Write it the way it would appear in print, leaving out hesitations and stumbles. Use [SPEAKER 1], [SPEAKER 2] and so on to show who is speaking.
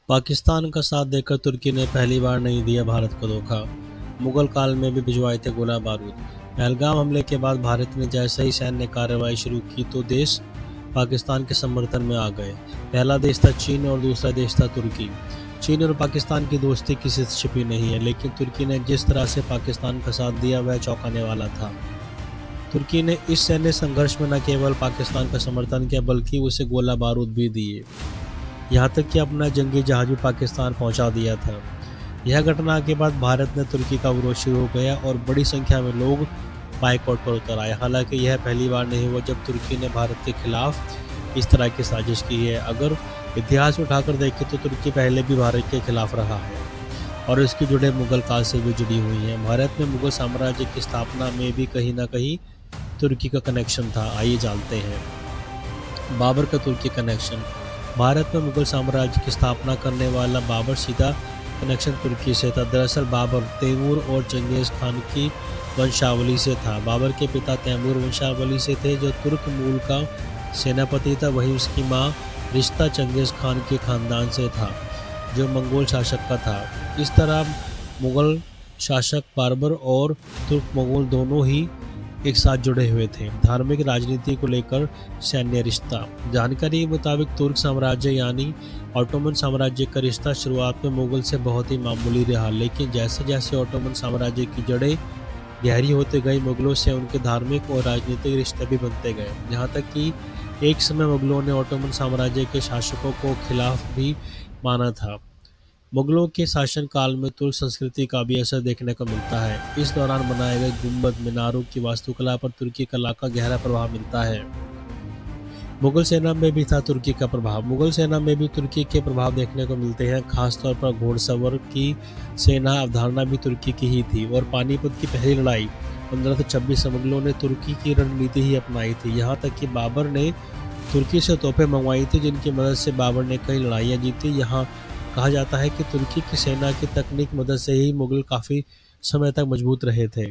[SPEAKER 1] पाकिस्तान का साथ देकर तुर्की ने पहली बार नहीं दिया भारत को धोखा। मुगल काल में भी भिजवाए थे गोला बारूद। पहलगाम हमले के बाद भारत ने जैसे ही सैन्य कार्रवाई शुरू की तो देश पाकिस्तान के समर्थन में आ गए। पहला देश था चीन और दूसरा देश था तुर्की। चीन और पाकिस्तान की दोस्ती किसी से छिपी नहीं है, लेकिन तुर्की ने जिस तरह से पाकिस्तान का साथ दिया वह चौंकाने वाला था। तुर्की ने इस सैन्य संघर्ष में न केवल पाकिस्तान का समर्थन किया बल्कि उसे गोला बारूद भी दिए, यहाँ तक कि अपना जंगी जहाज भी पाकिस्तान पहुंचा दिया था। यह घटना के बाद भारत ने तुर्की का विरोध शुरू हो गया और बड़ी संख्या में लोग बाइकआउट पर उतर आए। हालांकि यह पहली बार नहीं हुआ जब तुर्की ने भारत के खिलाफ इस तरह की साजिश की है। अगर इतिहास उठाकर देखें तो तुर्की पहले भी भारत के खिलाफ रहा है और इसकी जुड़े मुगल काल से भी जुड़ी हुई है। भारत में मुगल साम्राज्य की स्थापना में भी कहीं ना कहीं तुर्की का कनेक्शन था। आइए जानते हैं बाबर का तुर्की कनेक्शन। भारत में मुगल साम्राज्य की स्थापना करने वाला बाबर सीधा कनेक्शन तुर्की से था। दरअसल बाबर तैमूर और चंगेज़ खान की वंशावली से था। बाबर के पिता तैमूर वंशावली से थे जो तुर्क मूल का सेनापति था। वहीं उसकी मां रिश्ता चंगेज़ खान के खानदान से था जो मंगोल शासक का था। इस तरह मुगल शासक बाबर और तुर्क मंगोल दोनों ही एक साथ जुड़े हुए थे। धार्मिक राजनीति को लेकर सैन्य रिश्ता। जानकारी के मुताबिक तुर्क साम्राज्य यानी ऑटोमन साम्राज्य का रिश्ता शुरुआत में मुगल से बहुत ही मामूली रहा, लेकिन जैसे जैसे ऑटोमन साम्राज्य की जड़ें गहरी होते गई मुगलों से उनके धार्मिक और राजनीतिक रिश्ते भी बनते गए। यहाँ तक कि एक समय मुगलों ने ऑटोमन साम्राज्य के शासकों को खिलाफ भी माना था। मुगलों के शासनकाल में तुर्क संस्कृति का भी असर देखने को मिलता है। इस दौरान बनाए गए गुंबद मीनारों की वास्तुकला पर तुर्की कला का गहरा प्रभाव मिलता है। मुगल सेना में भी था तुर्की का प्रभाव। मुगल सेना में भी तुर्की के प्रभाव देखने को मिलते हैं। खासतौर पर घोड़सवार की सेना अवधारणा भी तुर्की की ही थी और पानीपत की पहली लड़ाई 1526 में मुगलों ने तुर्की की रणनीति ही अपनाई थी। यहाँ तक कि बाबर ने तुर्की से तोपें मंगवाई थी जिनकी मदद से बाबर ने कई लड़ाइयाँ जीती। यहाँ कहा जाता है कि तुर्की की सेना की तकनीक मदद से ही मुगल काफ़ी समय तक मजबूत रहे थे।